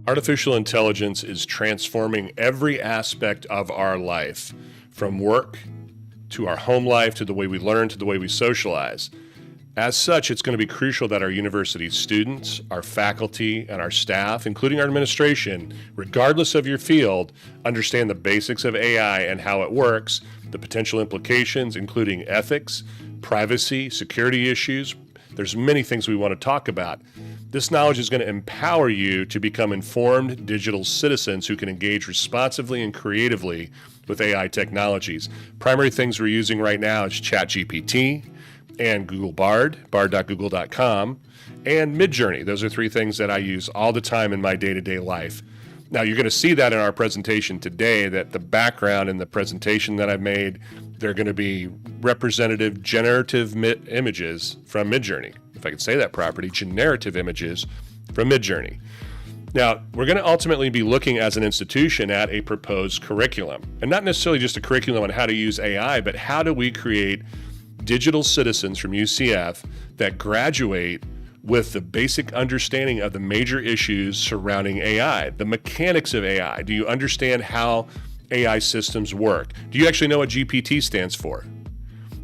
Artificial intelligence is transforming every aspect of our life, from work to our home life to the way we learn to the way we socialize. As such, it's going to be crucial that our university students, our faculty, and our staff, including our administration, regardless of your field, understand the basics of AI and how it works, the potential implications, including ethics, privacy, security issues. There's many things we want to talk about. This knowledge is going to empower you to become informed digital citizens who can engage responsively and creatively with AI technologies. Primary things we're using right now is ChatGPT and Google Bard, bard.google.com, and Midjourney. Those are three things that I use all the time in my day-to-day life. Now, you're going to see that in our presentation today, that the background in the presentation that I've made, they're going to be representative generative images from Midjourney. If I can say that properly, generative images from Midjourney. Now, we're going to ultimately be looking as an institution at a proposed curriculum, and not necessarily just a curriculum on how to use AI, but how do we create digital citizens from UCF that graduate with the basic understanding of the major issues surrounding AI, the mechanics of AI. Do you understand how AI systems work? Do you actually know what GPT stands for?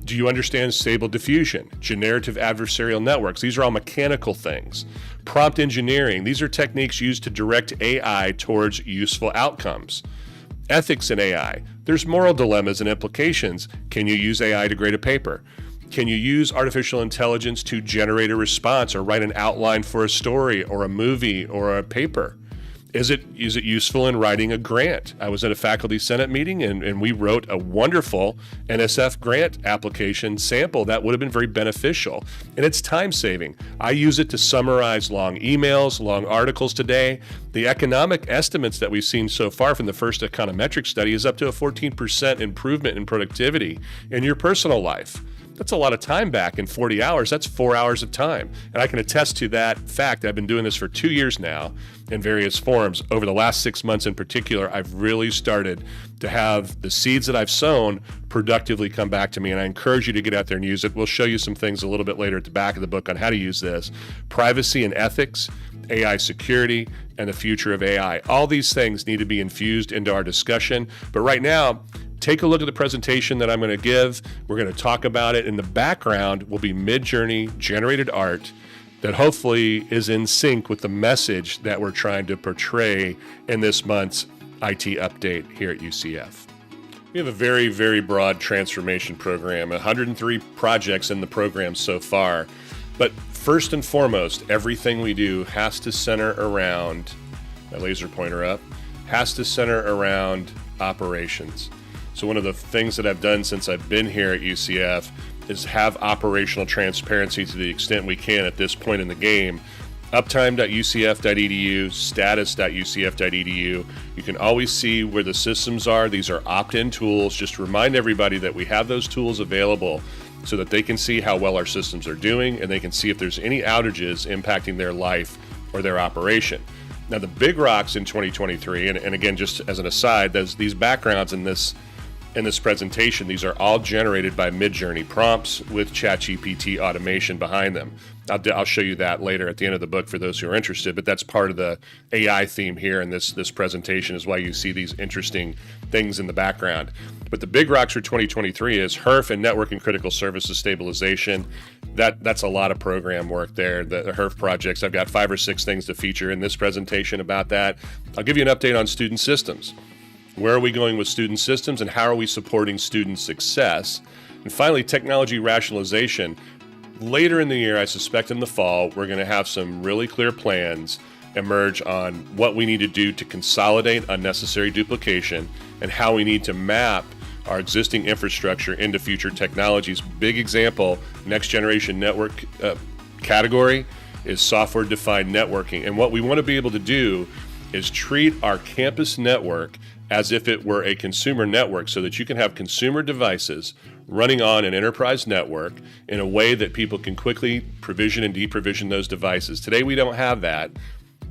Do you understand stable diffusion, generative adversarial networks? These are all mechanical things. Prompt engineering, these are techniques used to direct AI towards useful outcomes. Ethics in AI, there's moral dilemmas and implications. Can you use AI to grade a paper? Can you use artificial intelligence to generate a response or write an outline for a story or a movie or a paper? Is it useful in writing a grant? I was at a faculty senate meeting and we wrote a wonderful NSF grant application sample that would have been very beneficial. And it's time saving. I use it to summarize long emails, long articles today. The economic estimates that we've seen so far from the first econometric study is up to a 14% improvement in productivity in your personal life. That's a lot of time back in 40 hours. That's 4 hours of time. And I can attest to that fact. I've been doing this for 2 years now in various forms. Over the last 6 months in particular, I've really started to have the seeds that I've sown productively come back to me. And I encourage you to get out there and use it. We'll show you some things a little bit later at the back of the book on how to use this. Privacy and ethics, AI security, and the future of AI. All these things need to be infused into our discussion. But right now, take a look at the presentation that I'm going to give. We're going to talk about it. In the background will be Midjourney generated art that hopefully is in sync with the message that we're trying to portray in this month's IT update here at UCF. We have a very, very broad transformation program, 103 projects in the program so far. But first and foremost, everything we do has to center around, my laser pointer up, has to center around operations. So one of the things that I've done since I've been here at UCF is have operational transparency to the extent we can at this point in the game. Uptime.UCF.EDU, status.UCF.EDU. You can always see where the systems are. These are opt-in tools. Just remind everybody that we have those tools available so that they can see how well our systems are doing and they can see if there's any outages impacting their life or their operation. Now, the big rocks in 2023, and again, just as an aside, there's these backgrounds in this presentation, these are all generated by Midjourney prompts with ChatGPT automation behind them. I'll show you that later at the end of the book for those who are interested, but that's part of the AI theme here in this presentation is why you see these interesting things in the background. But the big rocks for 2023 is HEERF and Network and Critical Services Stabilization. That's a lot of program work there. The HEERF projects, I've got 5 or 6 things to feature in this presentation about that. I'll give you an update on student systems. Where are we going with student systems and how are we supporting student success? And finally, technology rationalization. Later in the year, I suspect in the fall, we're going to have some really clear plans emerge on what we need to do to consolidate unnecessary duplication and how we need to map our existing infrastructure into future technologies. Big example, next generation network category is software-defined networking. And what we want to be able to do is treat our campus network as if it were a consumer network so that you can have consumer devices running on an enterprise network in a way that people can quickly provision and deprovision those devices. Today we don't have that,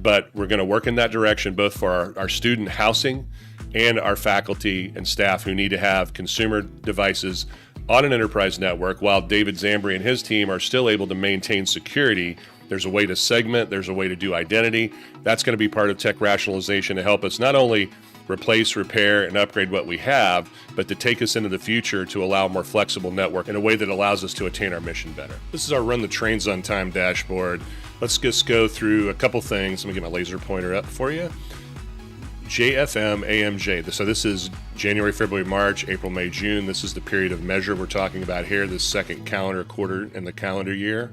but we're going to work in that direction both for our student housing and our faculty and staff who need to have consumer devices on an enterprise network while David Zambri and his team are still able to maintain security There's a way to segment. There's a way to do identity. That's going to be part of tech rationalization to help us not only replace, repair, and upgrade what we have, but to take us into the future to allow a more flexible network in a way that allows us to attain our mission better. This is our Run the Trains on Time dashboard. Let's just go through a couple things. Let me get my laser pointer up for you. JFM AMJ. So this is January, February, March, April, May, June. This is the period of measure we're talking about here, this second calendar quarter in the calendar year.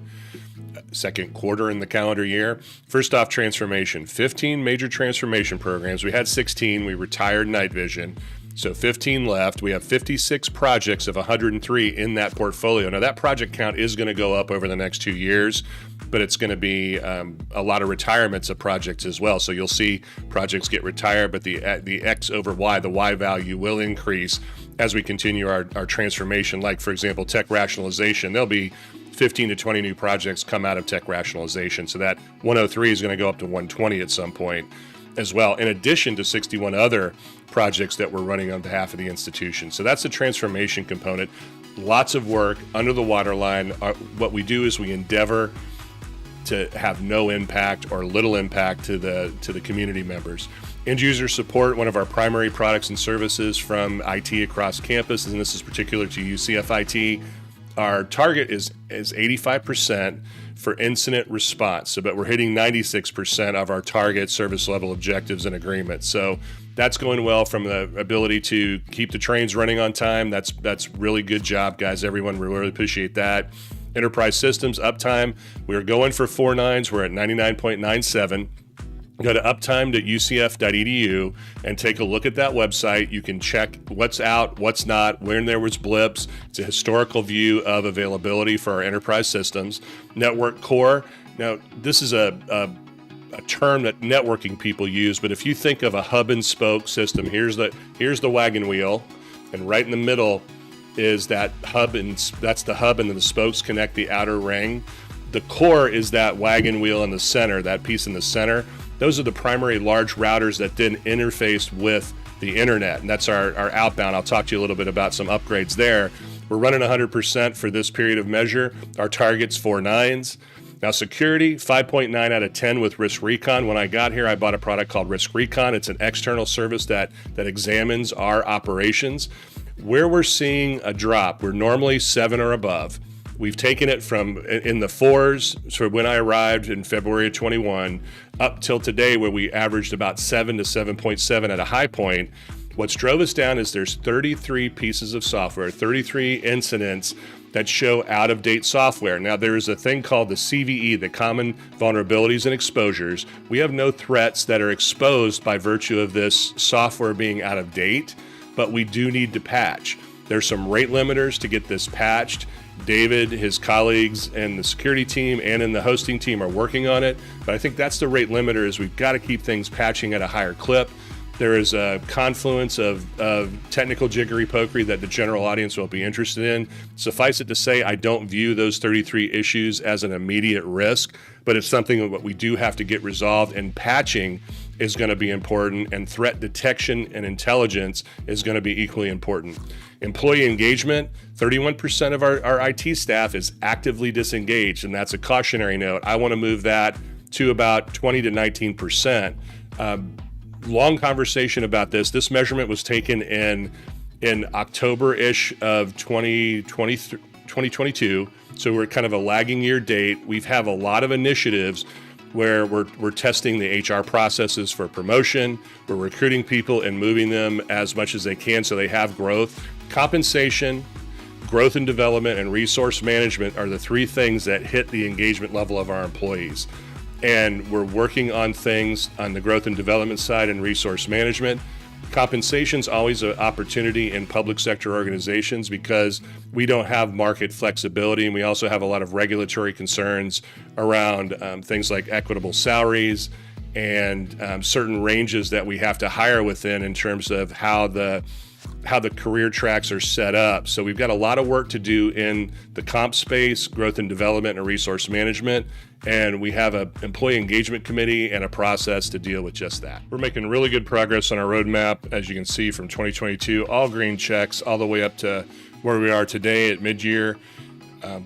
Second quarter in the calendar year. First off, transformation. 15 major transformation programs. We had 16. We retired night vision. So 15 left. We have 56 projects of 103 in that portfolio. Now that project count is going to go up over the next 2 years, but it's going to be a lot of retirements of projects as well. So you'll see projects get retired, but the X over Y, the Y value will increase as we continue our transformation. Like, for example, tech rationalization. There'll be 15 to 20 new projects come out of tech rationalization. So that 103 is going to go up to 120 at some point as well, in addition to 61 other projects that we're running on behalf of the institution. So that's the transformation component. Lots of work under the waterline. What we do is we endeavor to have no impact or little impact to the community members. End user support, one of our primary products and services from IT across campus, and this is particular to UCF IT. Our target is 85% for incident response, but we're hitting 96% of our target service level objectives and agreements. So that's going well from the ability to keep the trains running on time. That's really good job, guys. Everyone, we really appreciate that. Enterprise systems uptime, we're going for 4 nines. We're at 99.97. Go to uptime.UCF.EDU and take a look at that website. You can check what's out, what's not, when there was blips. It's a historical view of availability for our enterprise systems. Network core. Now, this is a term that networking people use, but if you think of a hub and spoke system, here's the wagon wheel, and right in the middle is that hub, and that's the hub, and then the spokes connect the outer ring. The core is that wagon wheel in the center, that piece in the center. Those are the primary large routers that then interface with the internet, and that's our outbound. I'll talk to you a little bit about some upgrades there. We're running 100% for this period of measure. Our target's 4 nines. Now security, 5.9 out of 10 with Risk Recon. When I got here, I bought a product called Risk Recon. It's an external service that examines our operations. Where we're seeing a drop, we're normally 7 or above. We've taken it from in the 4s, so when I arrived in February of 21, up till today where we averaged about 7 to 7.7 at a high point. What's drove us down is there's 33 pieces of software, 33 incidents that show out-of-date software. Now there is a thing called the CVE, the Common Vulnerabilities and Exposures. We have no threats that are exposed by virtue of this software being out of date, but we do need to patch. There's some rate limiters to get this patched. David, his colleagues, and the security team and in the hosting team are working on it. But I think that's the rate limiter, is we've got to keep things patching at a higher clip. There is a confluence of technical jiggery-pokery that the general audience won't be interested in. Suffice it to say, I don't view those 33 issues as an immediate risk, but it's something that we do have to get resolved, and patching is going to be important, and threat detection and intelligence is going to be equally important. Employee engagement, 31% of our IT staff is actively disengaged, and that's a cautionary note. I want to move that to about 20 to 19%. Long conversation about this. This measurement was taken in October-ish of 2022, so we're kind of a lagging year date. We have a lot of initiatives where we're testing the HR processes for promotion. We're recruiting people and moving them as much as they can so they have growth. Compensation, growth and development, and resource management are the 3 things that hit the engagement level of our employees. And we're working on things on the growth and development side and resource management. Compensation's always an opportunity in public sector organizations because we don't have market flexibility, and we also have a lot of regulatory concerns around things like equitable salaries and certain ranges that we have to hire within in terms of how the career tracks are set up. So we've got a lot of work to do in the comp space, growth and development, and resource management. And we have an employee engagement committee and a process to deal with just that. We're making really good progress on our roadmap, as you can see, from 2022, all green checks, all the way up to where we are today at mid-year.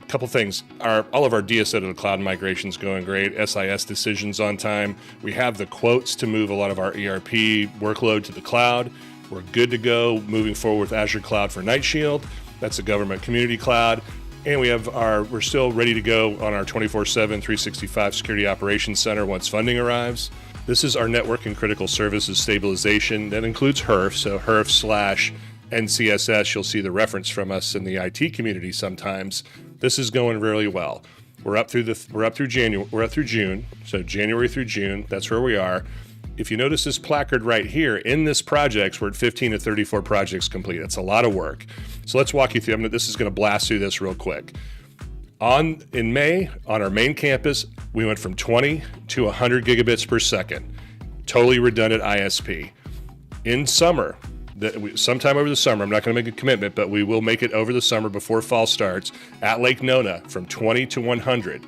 Couple things. All of our DSO to the cloud migration is going great. SIS decisions on time. We have the quotes to move a lot of our ERP workload to the cloud. We're good to go moving forward with Azure Cloud for Night Shield. That's a government community cloud. And we're still ready to go on our 24/7, 365 Security Operations Center once funding arrives. This is our network and critical services stabilization. That includes HEERF, so HEERF/NCSS. You'll see the reference from us in the IT community sometimes. This is going really well. We're up through June, so January through June. That's where we are. If you notice this placard right here, in this project, we're at 15 to 34 projects complete. That's a lot of work. So let's walk you through. This is going to blast through this real quick. In May, on our main campus, we went from 20 to 100 gigabits per second. Totally redundant ISP. In summer, sometime over the summer, I'm not going to make a commitment, but we will make it over the summer before fall starts at Lake Nona from 20 to 100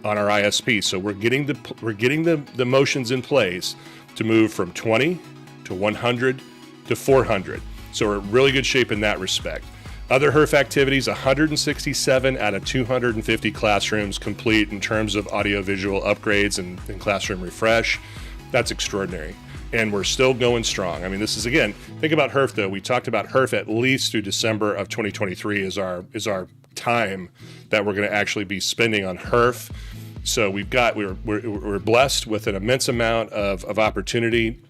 on our ISP. So we're getting the motions in place to move from 20 to 100 to 400. So we're in really good shape in that respect. Other HEERF activities, 167 out of 250 classrooms complete in terms of audiovisual upgrades and classroom refresh. That's extraordinary. And we're still going strong. This is, again, think about HEERF though. We talked about HEERF at least through December of 2023 is our time that we're going to actually be spending on HEERF. So we're blessed with an immense amount of opportunity.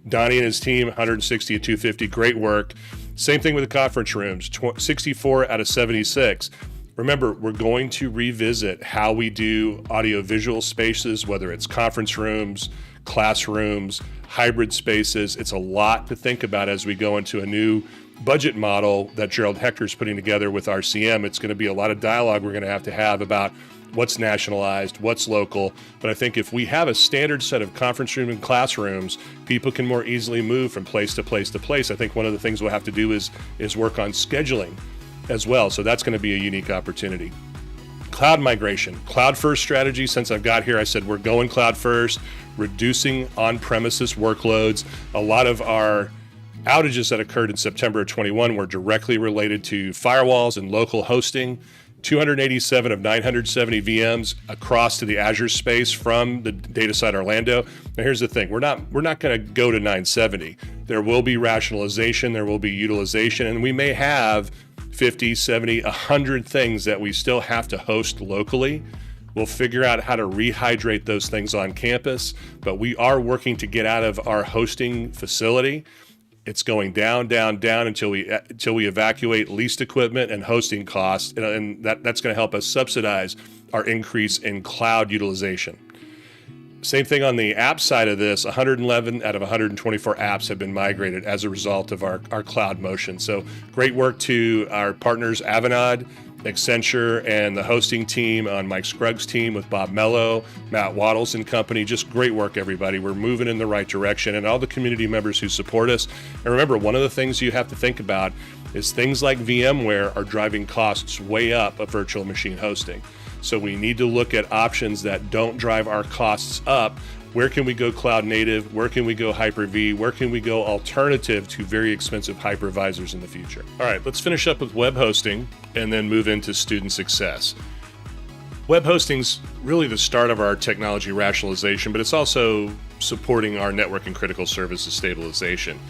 Donnie and his team, 160 to 250, great work. Same thing with the conference rooms, 64 out of 76. Remember, we're going to revisit how we do audiovisual spaces, whether it's conference rooms, classrooms, hybrid spaces. It's a lot to think about as we go into a new budget model that Gerald Hector's putting together with RCM. It's going to be a lot of dialogue we're going to have about what's nationalized, what's local. But I think if we have a standard set of conference room and classrooms, people can more easily move from place to place to place. I think one of the things we'll have to do is work on scheduling as well. So that's going to be a unique opportunity. Cloud migration, cloud first strategy. Since I've got here, I said we're going cloud first, reducing on-premises workloads. A lot of our outages that occurred in September of 21 were directly related to firewalls and local hosting. 287 of 970 VMs across to the Azure space from the data site Orlando. Now here's the thing, we're not going to go to 970. There will be rationalization, there will be utilization, and we may have 50, 70, 100 things that we still have to host locally. We'll figure out how to rehydrate those things on campus, but we are working to get out of our hosting facility. It's going down, down, down until we evacuate leased equipment and hosting costs, and that's going to help us subsidize our increase in cloud utilization. Same thing on the app side of this, 111 out of 124 apps have been migrated as a result of our cloud motion. So great work to our partners, Avanade, Accenture, and the hosting team on Mike Scruggs' team with Bob Mello, Matt Waddles and company. Just great work, everybody. We're moving in the right direction, and all the community members who support us. And remember, one of the things you have to think about is things like VMware are driving costs way up of virtual machine hosting. So we need to look at options that don't drive our costs up. Where can we go cloud native? Where can we go Hyper-V? Where can we go alternative to very expensive hypervisors in the future? All right, let's finish up with web hosting and then move into student success. Web hosting's really the start of our technology rationalization, but it's also supporting our network and critical services stabilization.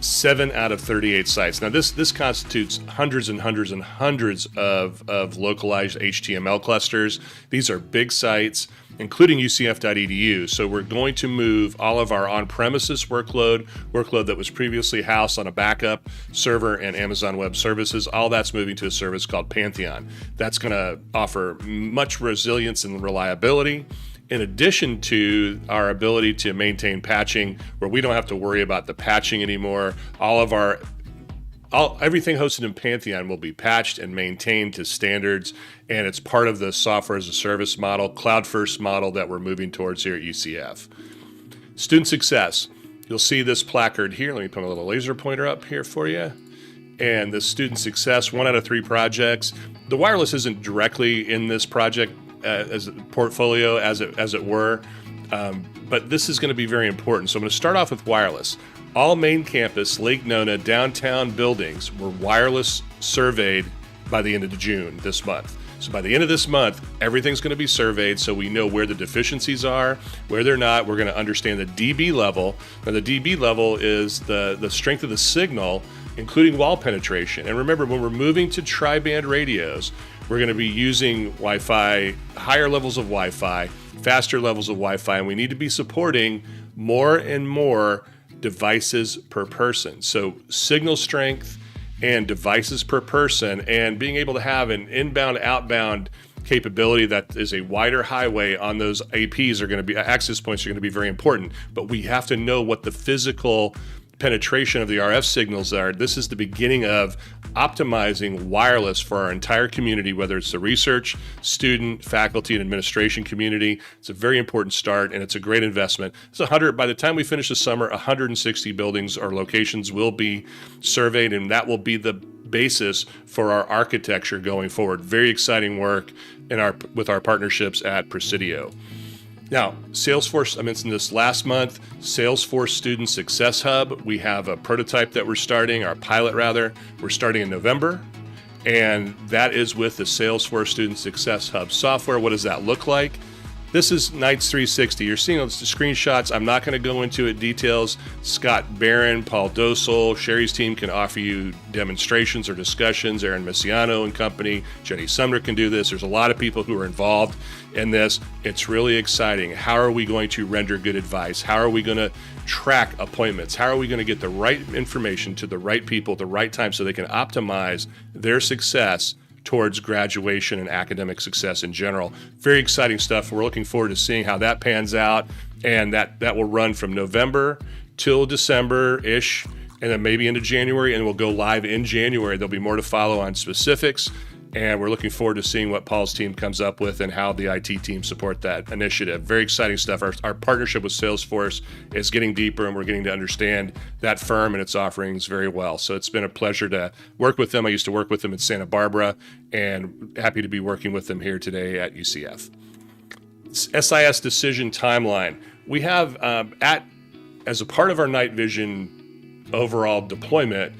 7 out of 38 sites. Now this constitutes hundreds and hundreds and hundreds of localized HTML clusters. These are big sites, including UCF.EDU. So we're going to move all of our on-premises workload that was previously housed on a backup server and Amazon Web Services. All that's moving to a service called Pantheon. That's going to offer much resilience and reliability, in addition to our ability to maintain patching, where we don't have to worry about the patching anymore. Everything hosted in Pantheon will be patched and maintained to standards, and it's part of the software as a service model, cloud first model that we're moving towards here at UCF. Student success. You'll see this placard here. Let me put a little laser pointer up here for you. And the student success, 1 out of 3 projects. The wireless isn't directly in this project as a portfolio, as it were, but this is going to be very important. So I'm going to start off with wireless. All main campus, Lake Nona, downtown buildings were wireless surveyed by the end of June this month. So by the end of this month, everything's going to be surveyed so we know where the deficiencies are, where they're not. We're going to understand the dB level. Now the dB level is the strength of the signal, including wall penetration. And remember, when we're moving to tri-band radios, we're going to be using Wi-Fi, higher levels of Wi-Fi, faster levels of Wi-Fi, and we need to be supporting more and more devices per person. So signal strength and devices per person, and being able to have an inbound, outbound capability that is a wider highway on those APs are going to be, access points are going to be very important. But we have to know what the physical penetration of the RF signals are. This is the beginning of optimizing wireless for our entire community, whether it's the research, student, faculty, and administration community. It's a very important start, and it's a great investment. It's 100. By the time we finish the summer, 160 buildings or locations will be surveyed, and that will be the basis for our architecture going forward. Very exciting work with our partnerships at Presidio. Now, Salesforce, I mentioned this last month, Salesforce Student Success Hub. We have a prototype that we're starting, our pilot rather. We're starting in November, and that is with the Salesforce Student Success Hub software. What does that look like? This is KNIGHTS 360. You're seeing those screenshots. I'm not going to go into it details. Scott Barron, Paul Dosel, Sherry's team can offer you demonstrations or discussions. Aaron Messiano and company, Jenny Sumner can do this. There's a lot of people who are involved in this. It's really exciting. How are we going to render good advice? How are we going to track appointments? How are we going to get the right information to the right people at the right time so they can optimize their success towards graduation and academic success in general? Very exciting stuff. We're looking forward to seeing how that pans out, and that will run from November till December-ish, and then maybe into January, and we'll go live in January. There'll be more to follow on specifics, and we're looking forward to seeing what Paul's team comes up with and how the IT team support that initiative. Very exciting stuff. Our partnership with Salesforce is getting deeper, and we're getting to understand that firm and its offerings very well. So it's been a pleasure to work with them. I used to work with them in Santa Barbara, and happy to be working with them here today at UCF. SIS Decision Timeline. We have, as a part of our night vision overall deployment,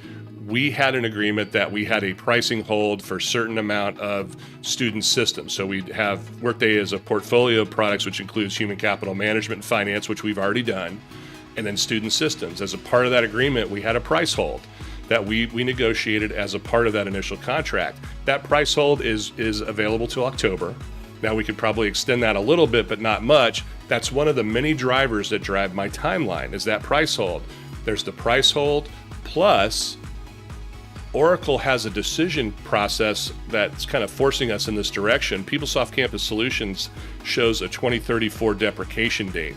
we had an agreement that we had a pricing hold for a certain amount of student systems. So we have Workday as a portfolio of products, which includes human capital management and finance, which we've already done, and then student systems. As a part of that agreement, we had a price hold that we negotiated as a part of that initial contract. That price hold is available till October. Now we could probably extend that a little bit, but not much. That's one of the many drivers that drive my timeline, is that price hold. There's the price hold, plus Oracle has a decision process that's kind of forcing us in this direction. PeopleSoft Campus Solutions shows a 2034 deprecation date.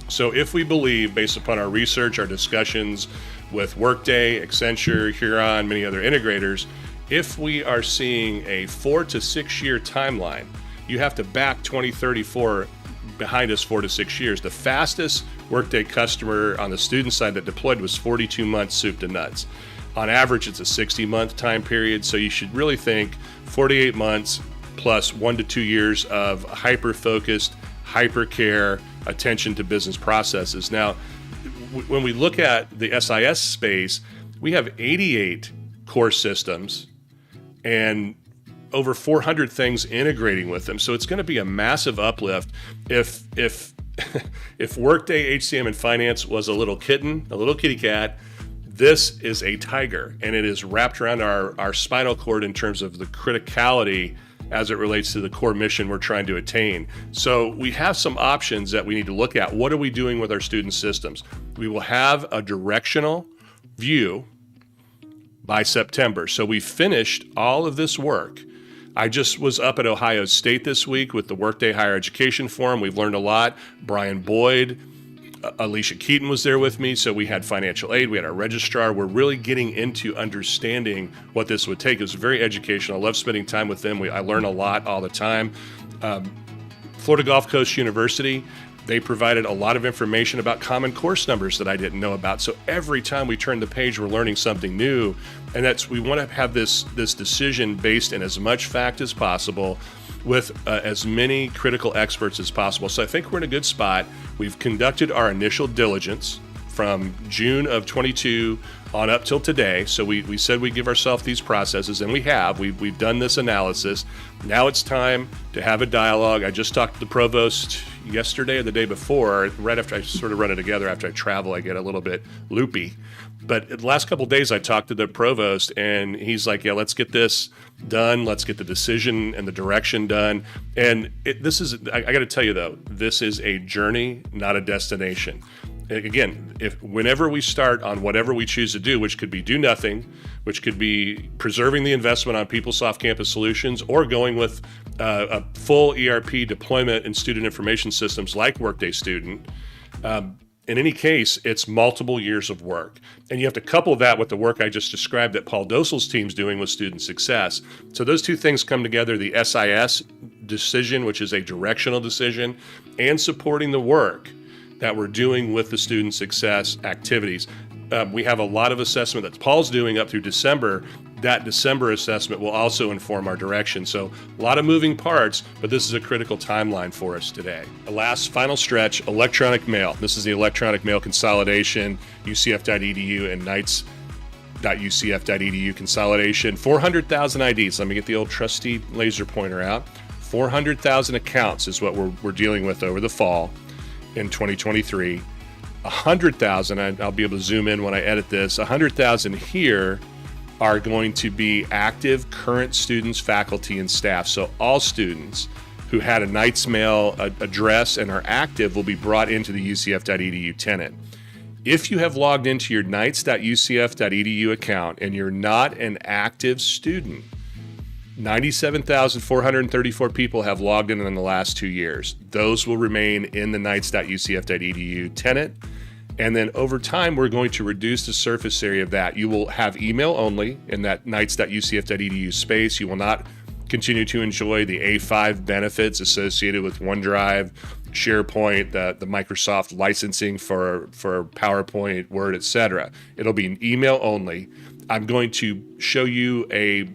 So if we believe, based upon our research, our discussions with Workday, Accenture, Huron, many other integrators, if we are seeing a 4 to 6 year timeline, you have to back 2034 behind us 4 to 6 years. The fastest Workday customer on the student side that deployed was 42 months soup to nuts. On average, it's a 60-month time period, so you should really think 48 months plus 1 to 2 years of hyper-focused, hyper-care attention to business processes. Now, when we look at the SIS space, we have 88 core systems and over 400 things integrating with them. So it's going to be a massive uplift. If Workday, HCM, and Finance was a little kitten, a little kitty cat, this is a tiger, and it is wrapped around our spinal cord in terms of the criticality as it relates to the core mission we're trying to attain. So we have some options that we need to look at. What are we doing with our student systems? We will have a directional view by September. So we finished all of this work. I just was up at Ohio State this week with the Workday Higher Education Forum. We've learned a lot. Brian Boyd, Alicia Keaton was there with me, so we had financial aid, we had our registrar. We're really getting into understanding what this would take. It was very educational. I love spending time with them. I learn a lot all the time. Florida Gulf Coast University, they provided a lot of information about common course numbers that I didn't know about. So every time we turn the page, we're learning something new. And we want to have this decision based in as much fact as possible, with as many critical experts as possible. So I think we're in a good spot. We've conducted our initial diligence from June of 22 on up till today. So we said we'd give ourselves these processes, and we have. We've done this analysis. Now it's time to have a dialogue. I just talked to the provost yesterday or the day before, right after I sort of run it together. After I travel, I get a little bit loopy. But the last couple of days, I talked to the provost, and he's like, yeah, let's get this done. Let's get the decision and the direction done. And this is, I got to tell you, though, this is a journey, not a destination. Again, whenever we start on whatever we choose to do, which could be do nothing, which could be preserving the investment on PeopleSoft Campus Solutions, or going with a full ERP deployment in student information systems like Workday Student, in any case, it's multiple years of work. And you have to couple that with the work I just described that Paul Dosel's team's doing with student success. So those two things come together, the SIS decision, which is a directional decision, and supporting the work that we're doing with the student success activities. We have a lot of assessment that Paul's doing up through December. That December assessment will also inform our direction. So a lot of moving parts, but this is a critical timeline for us today. The last final stretch, electronic mail. This is the electronic mail consolidation, UCF.EDU and KNIGHTS.UCF.EDU consolidation. 400,000 IDs. Let me get the old trusty laser pointer out. 400,000 accounts is what we're dealing with over the fall in 2023. 100,000, I'll be able to zoom in when I edit this, 100,000 here are going to be active current students, faculty, and staff. So all students who had a Knights Mail address and are active will be brought into the UCF.EDU tenant. If you have logged into your KNIGHTS.UCF.EDU account and you're not an active student, 97,434 people have logged in the last 2 years. Those will remain in the KNIGHTS.UCF.EDU tenant. And then over time, we're going to reduce the surface area of that. You will have email only in that KNIGHTS.UCF.EDU space. You will not continue to enjoy the A5 benefits associated with OneDrive, SharePoint, the Microsoft licensing for PowerPoint, Word, etc. It'll be an email only. I'm going to show you a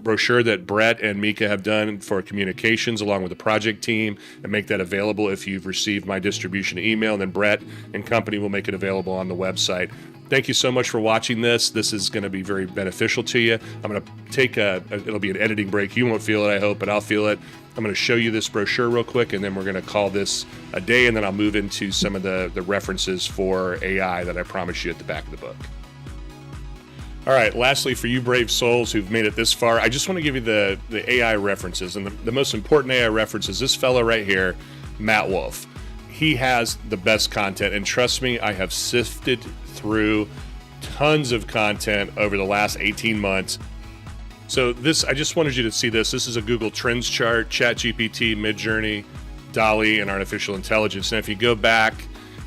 brochure that Brett and Mika have done for communications along with the project team and make that available if you've received my distribution email, and then Brett and company will make it available on the website. Thank you so much for watching this. This is going to be very beneficial to you. I'm going to take it'll be an editing break. You won't feel it, I hope, but I'll feel it. I'm going to show you this brochure real quick, and then we're going to call this a day, and then I'll move into some of the references for AI that I promised you at the back of the book. All right, lastly, for you brave souls who've made it this far, I just want to give you the AI references. And the most important AI reference is this fellow right here, Matt Wolf. He has the best content, and trust me, I have sifted through tons of content over the last 18 months. So this, I just wanted you to see this. This is a Google Trends chart, ChatGPT, Midjourney, DALL-E, and artificial intelligence. Now, if you go back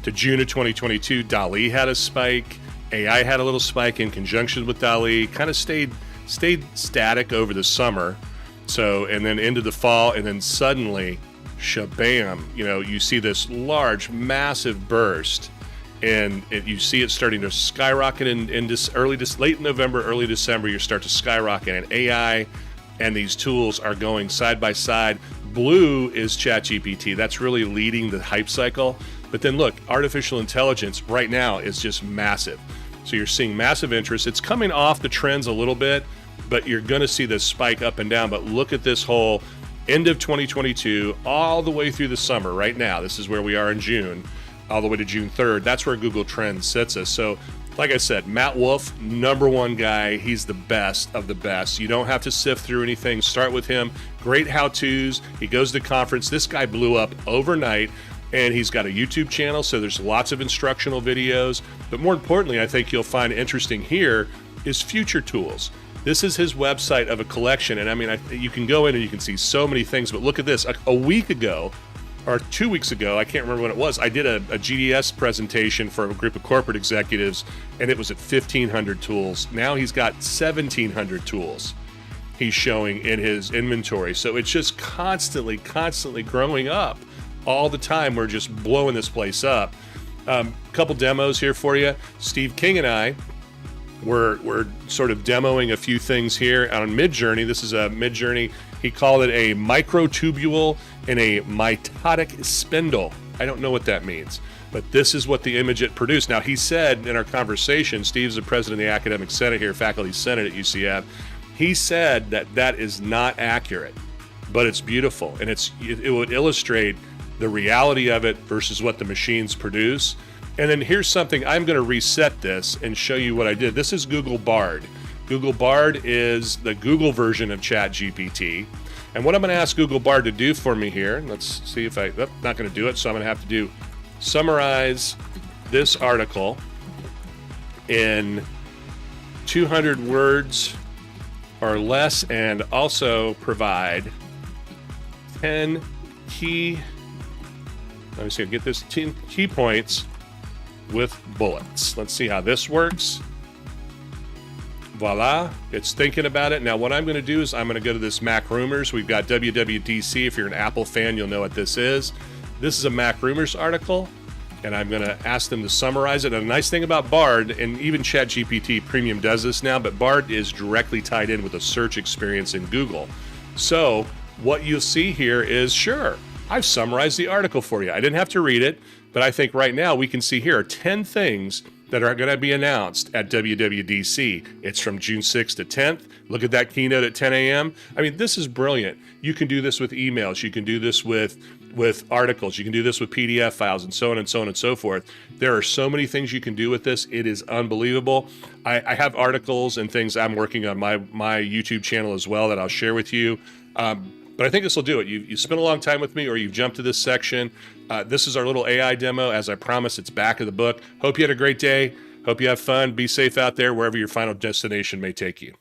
to June of 2022, DALL-E had a spike. AI had a little spike in conjunction with DALL-E, kind of stayed static over the summer. So, and then into the fall, and then suddenly, shabam, you see this large, massive burst, and you see it starting to skyrocket in late November, early December, you start to skyrocket, and AI and these tools are going side by side. Blue is ChatGPT. That's really leading the hype cycle. But then look, artificial intelligence right now is just massive. So you're seeing massive interest. It's coming off the trends a little bit, but you're going to see this spike up and down. But look at this whole end of 2022 all the way through the summer right now. This is where we are in June, all the way to June 3rd. That's where Google Trends sits us. So like I said, Matt Wolf, #1 guy. He's the best of the best. You don't have to sift through anything. Start with him. Great how-tos. He goes to conference. This guy blew up overnight. And he's got a YouTube channel, so there's lots of instructional videos. But more importantly, I think you'll find interesting here is future tools. This is his website of a collection. And I mean, you can go in and you can see so many things, but look at this. A week ago, or 2 weeks ago, I can't remember when it was, I did a GDS presentation for a group of corporate executives, and it was at 1,500 tools. Now he's got 1,700 tools he's showing in his inventory. So it's just constantly growing up. All the time, we're just blowing this place up. Couple demos here for you. Steve King and I, we're sort of demoing a few things here on Midjourney. This is a Midjourney. He called it a microtubule and a mitotic spindle. I don't know what that means, but this is what the image it produced. Now, he said in our conversation, Steve's the president of the Academic Senate here, Faculty Senate at UCF. He said that that is not accurate, but it's beautiful, and it would illustrate the reality of it versus what the machines produce. And then here's something, I'm going to reset this and show you what I did. This is Google Bard. Google Bard is the Google version of ChatGPT. And what I'm going to ask Google Bard to do for me here, let's see if not going to do it, so I'm going to have to do summarize this article in 200 words or less, and also provide 10 key, let me see, get this 10 key points with bullets. Let's see how this works. Voila, it's thinking about it. Now what I'm going to do is I'm going to go to this Mac Rumors. We've got WWDC. If you're an Apple fan, you'll know what this is. This is a Mac Rumors article, and I'm going to ask them to summarize it. And the nice thing about Bard, and even ChatGPT Premium does this now, but Bard is directly tied in with a search experience in Google. So what you'll see here is, sure, I've summarized the article for you. I didn't have to read it, but I think right now we can see here are 10 things that are going to be announced at WWDC. It's from June 6th to 10th. Look at that keynote at 10 a.m. I mean, this is brilliant. You can do this with emails. You can do this with articles. You can do this with PDF files, and so on and so on and so forth. There are so many things you can do with this. It is unbelievable. I have articles and things I'm working on my YouTube channel as well that I'll share with you. But I think this will do it. You spent a long time with me, or you've jumped to this section. This is our little AI demo. As I promised, it's back of the book. Hope you had a great day. Hope you have fun. Be safe out there wherever your final destination may take you.